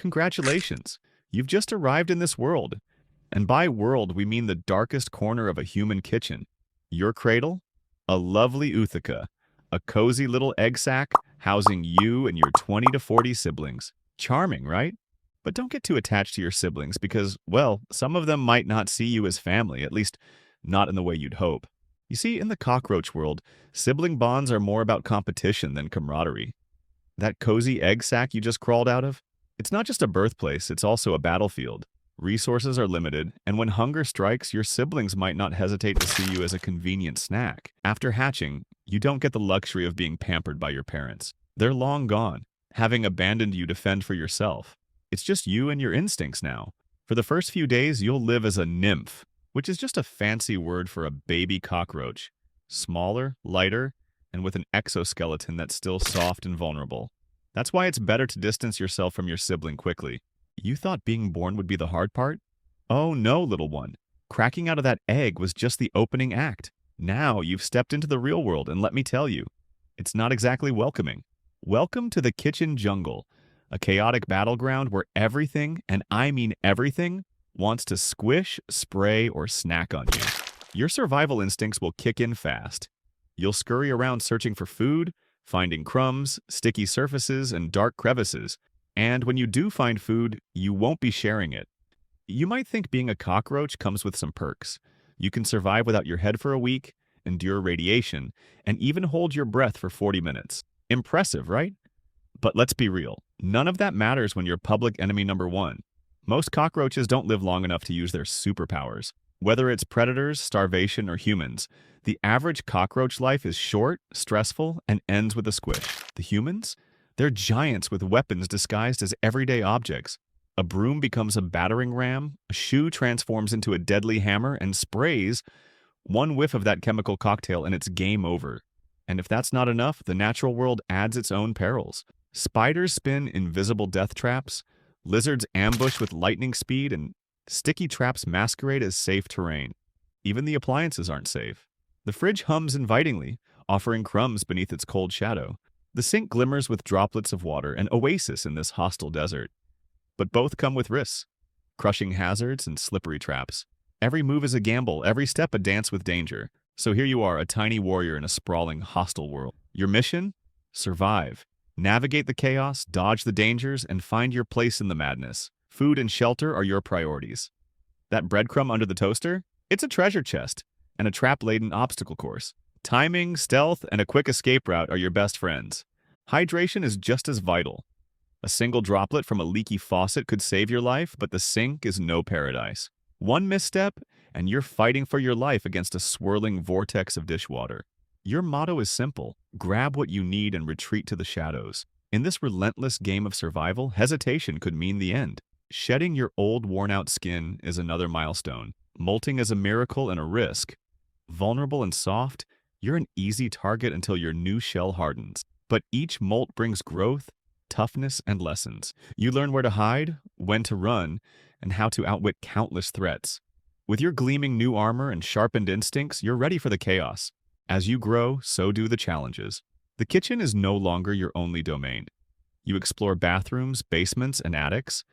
Congratulations! You've just arrived in this world. And by world, we mean the darkest corner of a human kitchen. Your cradle? A lovely Uthaka, a cozy little egg sack housing you and your 20 to 40 siblings. Charming, right? But don't get too attached to your siblings because, well, some of them might not see you as family, at least not in the way you'd hope. You see, in the cockroach world, sibling bonds are more about competition than camaraderie. That cozy egg sack you just crawled out of? It's not just a birthplace, it's also a battlefield. Resources are limited, and when hunger strikes, your siblings might not hesitate to see you as a convenient snack. After hatching, you don't get the luxury of being pampered by your parents. They're long gone, having abandoned you to fend for yourself. It's just you and your instincts now. For the first few days, you'll live as a nymph, which is just a fancy word for a baby cockroach. Smaller, lighter, and with an exoskeleton that's still soft and vulnerable. That's why it's better to distance yourself from your sibling quickly. You thought being born would be the hard part? Oh no, little one. Cracking out of that egg was just the opening act. Now you've stepped into the real world, and let me tell you, it's not exactly welcoming. Welcome to the kitchen jungle, a chaotic battleground where everything, and I mean everything, wants to squish, spray, or snack on you. Your survival instincts will kick in fast. You'll scurry around searching for food, finding crumbs, sticky surfaces, and dark crevices. And when you do find food, you won't be sharing it. You might think being a cockroach comes with some perks. You can survive without your head for a week, endure radiation, and even hold your breath for 40 minutes. Impressive, right? But let's be real. None of that matters when you're public enemy number one. Most cockroaches don't live long enough to use their superpowers. Whether it's predators, starvation, or humans, the average cockroach life is short, stressful, and ends with a squish. The humans? They're giants with weapons disguised as everyday objects. A broom becomes a battering ram, a shoe transforms into a deadly hammer and sprays. One whiff of that chemical cocktail and it's game over. And if that's not enough, the natural world adds its own perils. Spiders spin invisible death traps, lizards ambush with lightning speed, and sticky traps masquerade as safe terrain. Even the appliances aren't safe. The fridge hums invitingly, offering crumbs beneath its cold shadow. The sink glimmers with droplets of water, an oasis in this hostile desert. But both come with risks, crushing hazards and slippery traps. Every move is a gamble, every step a dance with danger. So here you are, a tiny warrior in a sprawling, hostile world. Your mission? Survive. Navigate the chaos, dodge the dangers, and find your place in the madness. Food and shelter are your priorities. That breadcrumb under the toaster? It's a treasure chest and a trap-laden obstacle course. Timing, stealth, and a quick escape route are your best friends. Hydration is just as vital. A single droplet from a leaky faucet could save your life, but the sink is no paradise. One misstep, and you're fighting for your life against a swirling vortex of dishwater. Your motto is simple: grab what you need and retreat to the shadows. In this relentless game of survival, hesitation could mean the end. Shedding your old, worn-out skin is another milestone. Molting is a miracle and a risk. Vulnerable and soft, you're an easy target until your new shell hardens. But each molt brings growth, toughness, and lessons. You learn where to hide, when to run, and how to outwit countless threats. With your gleaming new armor and sharpened instincts, you're ready for the chaos. As you grow, so do the challenges. The kitchen is no longer your only domain. You explore bathrooms, basements, and attics,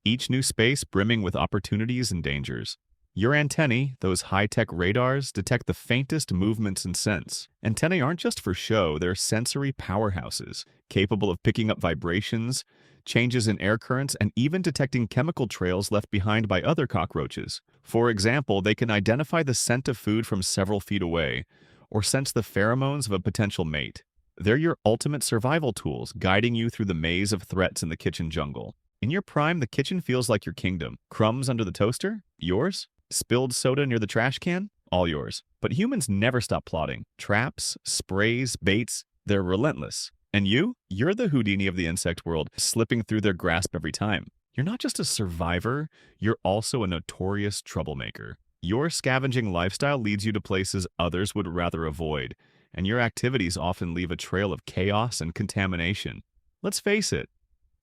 each new space brimming with opportunities and dangers. Your antennae, those high-tech radars, detect the faintest movements and scents. Antennae aren't just for show, they're sensory powerhouses, capable of picking up vibrations, changes in air currents, and even detecting chemical trails left behind by other cockroaches. For example, they can identify the scent of food from several feet away, or sense the pheromones of a potential mate. They're your ultimate survival tools, guiding you through the maze of threats in the kitchen jungle. In your prime, the kitchen feels like your kingdom. Crumbs under the toaster? Yours? Spilled soda near the trash can? All yours. But humans never stop plotting. Traps, sprays, baits, they're relentless. And you're the Houdini of the insect world, slipping through their grasp every time. You're not just a survivor, you're also a notorious troublemaker. Your scavenging lifestyle leads you to places others would rather avoid, and your activities often leave a trail of chaos and contamination. Let's face it,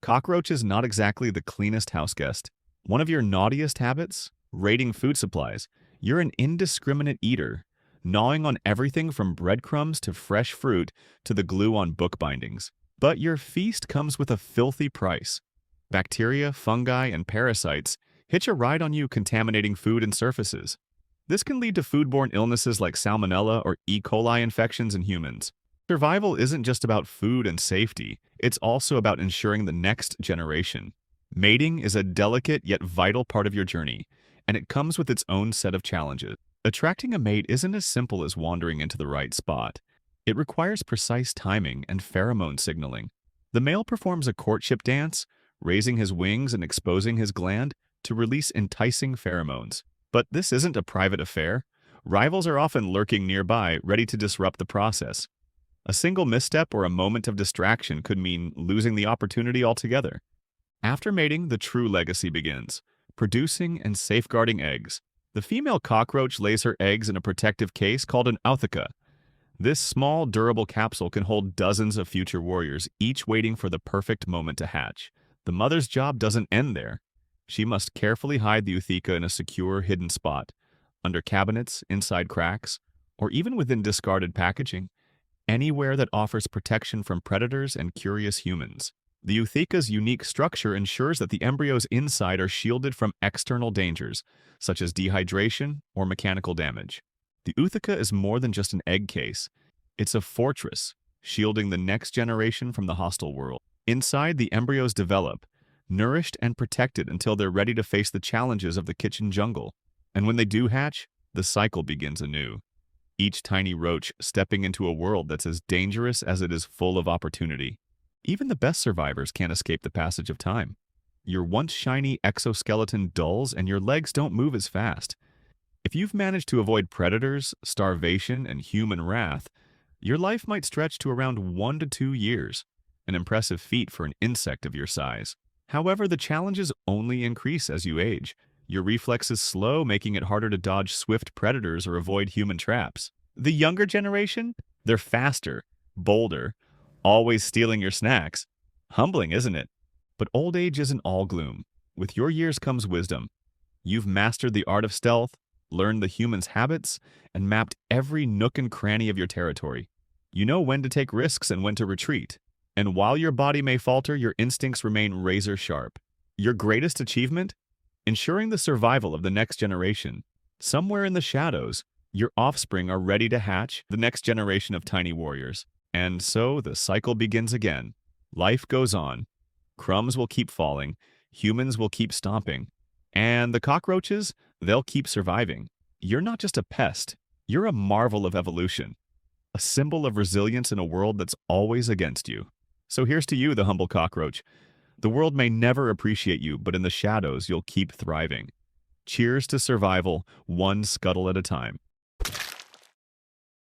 cockroach is not exactly the cleanest houseguest. One of your naughtiest habits? Raiding food supplies. You're an indiscriminate eater, gnawing on everything from breadcrumbs to fresh fruit to the glue on book bindings. But your feast comes with a filthy price. Bacteria, fungi, and parasites hitch a ride on you, contaminating food and surfaces. This can lead to foodborne illnesses like salmonella or E. coli infections in humans. Survival isn't just about food and safety, it's also about ensuring the next generation. Mating is a delicate yet vital part of your journey, and it comes with its own set of challenges. Attracting a mate isn't as simple as wandering into the right spot. It requires precise timing and pheromone signaling. The male performs a courtship dance, raising his wings and exposing his gland to release enticing pheromones. But this isn't a private affair. Rivals are often lurking nearby, ready to disrupt the process. A single misstep or a moment of distraction could mean losing the opportunity altogether. After mating, the true legacy begins, producing and safeguarding eggs. The female cockroach lays her eggs in a protective case called an ootheca. This small, durable capsule can hold dozens of future warriors, each waiting for the perfect moment to hatch. The mother's job doesn't end there. She must carefully hide the ootheca in a secure, hidden spot, under cabinets, inside cracks, or even within discarded packaging, anywhere that offers protection from predators and curious humans. The ootheca's unique structure ensures that the embryos inside are shielded from external dangers, such as dehydration or mechanical damage. The ootheca is more than just an egg case. It's a fortress, shielding the next generation from the hostile world. Inside, the embryos develop, nourished and protected until they're ready to face the challenges of the kitchen jungle. And when they do hatch, the cycle begins anew. Each tiny roach stepping into a world that's as dangerous as it is full of opportunity. Even the best survivors can't escape the passage of time. Your once shiny exoskeleton dulls and your legs don't move as fast. If you've managed to avoid predators, starvation, and human wrath, your life might stretch to around 1 to 2 years, an impressive feat for an insect of your size. However, the challenges only increase as you age. Your reflexes slow, making it harder to dodge swift predators or avoid human traps. The younger generation? They're faster, bolder, always stealing your snacks. Humbling, isn't it? But old age isn't all gloom. With your years comes wisdom. You've mastered the art of stealth, learned the human's habits, and mapped every nook and cranny of your territory. You know when to take risks and when to retreat. And while your body may falter, your instincts remain razor sharp. Your greatest achievement? Ensuring the survival of the next generation. Somewhere in the shadows, your offspring are ready to hatch the next generation of tiny warriors. And so the cycle begins again. Life goes on. Crumbs will keep falling. Humans will keep stomping. And the cockroaches, they'll keep surviving. You're not just a pest. You're a marvel of evolution. A symbol of resilience in a world that's always against you. So here's to you, the humble cockroach. The world may never appreciate you, but in the shadows, you'll keep thriving. Cheers to survival, one scuttle at a time.